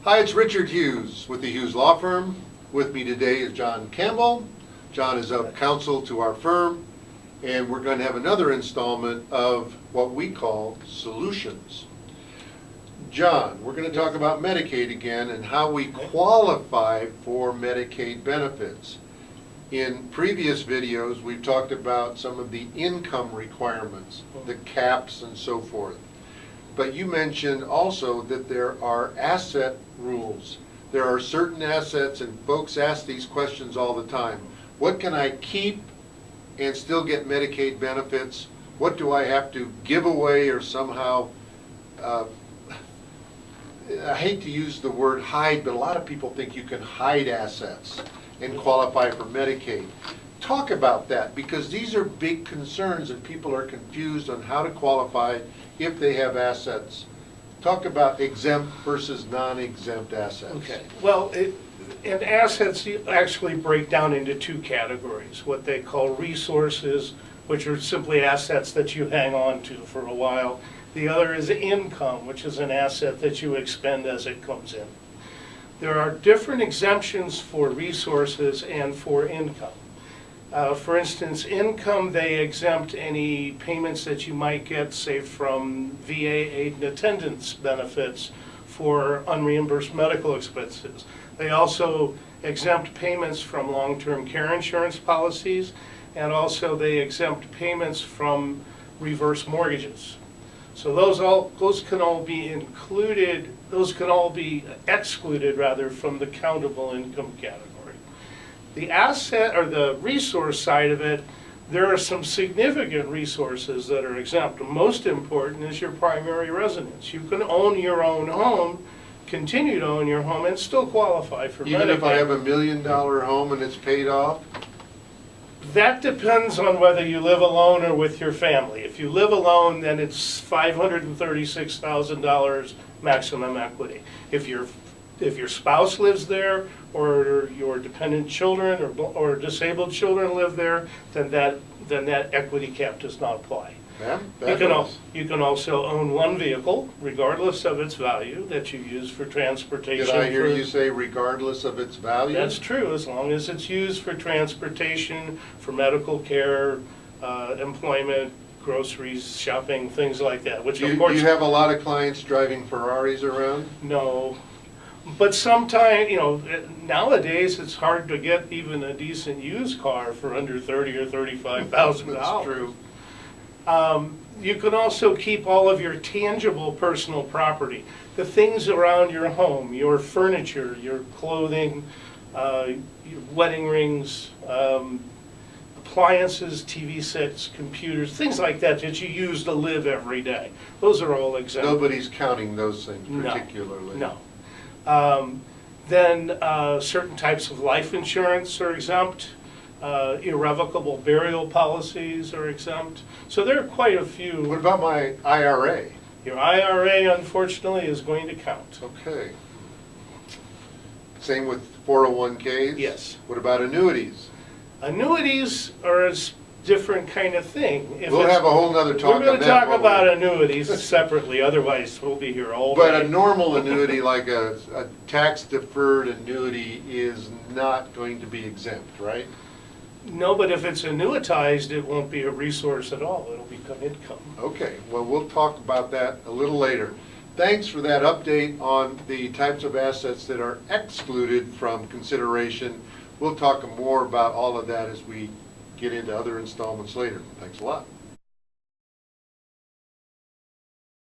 Hi, it's Richard Hughes with the Hughes Law Firm. With me today is John Campbell. John is of counsel to our firm, and we're going to have another installment of what we call solutions. John, we're going to talk about Medicaid again and how we qualify for Medicaid benefits. In previous videos, we've talked about some of the income requirements, the caps and so forth. But you mentioned also that there are asset rules. There are certain assets, and folks ask these questions all the time. What can I keep and still get Medicaid benefits? What do I have to give away or somehow, I hate to use the word hide, but a lot of people think you can hide assets and qualify for Medicaid. Talk about that, because these are big concerns and people are confused on how to qualify if they have assets. Talk about exempt versus non-exempt assets. Okay. Well, and assets actually break down into two categories. What they call resources, which are simply assets that you hang on to for a while. The other is income, which is an asset that you expend as it comes in. There are different exemptions for resources and for income. For instance, income, they exempt any payments that you might get, say, from VA aid and attendance benefits for unreimbursed medical expenses. They also exempt payments from long-term care insurance policies, and also they exempt payments from reverse mortgages. So those can all be included, those can all be excluded rather from the countable income category. The asset or the resource side of it, there are some significant resources that are exempt. Most important is your primary residence. You can own your own home, continue to own your home, and still qualify for Medicaid. Even if I have $1 million home and it's paid off? That depends on whether you live alone or with your family. If you live alone, then it's $536,000 maximum equity. If your spouse lives there, or your dependent children or disabled children live there, then that equity cap does not apply. You can also own one vehicle, regardless of its value, that you use for transportation. Did I hear you say regardless of its value? That's true, as long as it's used for transportation, for medical care, employment, groceries, shopping, things like that. Which do you have a lot of clients driving Ferraris around? No. But sometimes, nowadays it's hard to get even a decent used car for under $30,000 or $35,000. That's true. You can also keep all of your tangible personal property, the things around your home, your furniture, your clothing, your wedding rings, appliances, TV sets, computers, things like that that you use to live every day. Those are all exempt. Nobody's counting those things particularly. No. Then certain types of life insurance are exempt. Irrevocable burial policies are exempt. So there are quite a few. What about my IRA? Your IRA, unfortunately, is going to count. Okay. Same with 401ks? Yes. What about annuities? Annuities are a different kind of thing. We'll have a whole nother talk on that. We're going to talk about annuities separately, otherwise we'll be here all day. But a normal annuity, like a tax-deferred annuity, is not going to be exempt, right? No, but if it's annuitized, it won't be a resource at all. It'll become income. Okay. Well, we'll talk about that a little later. Thanks for that update on the types of assets that are excluded from consideration. We'll talk more about all of that as we get into other installments later. Thanks a lot.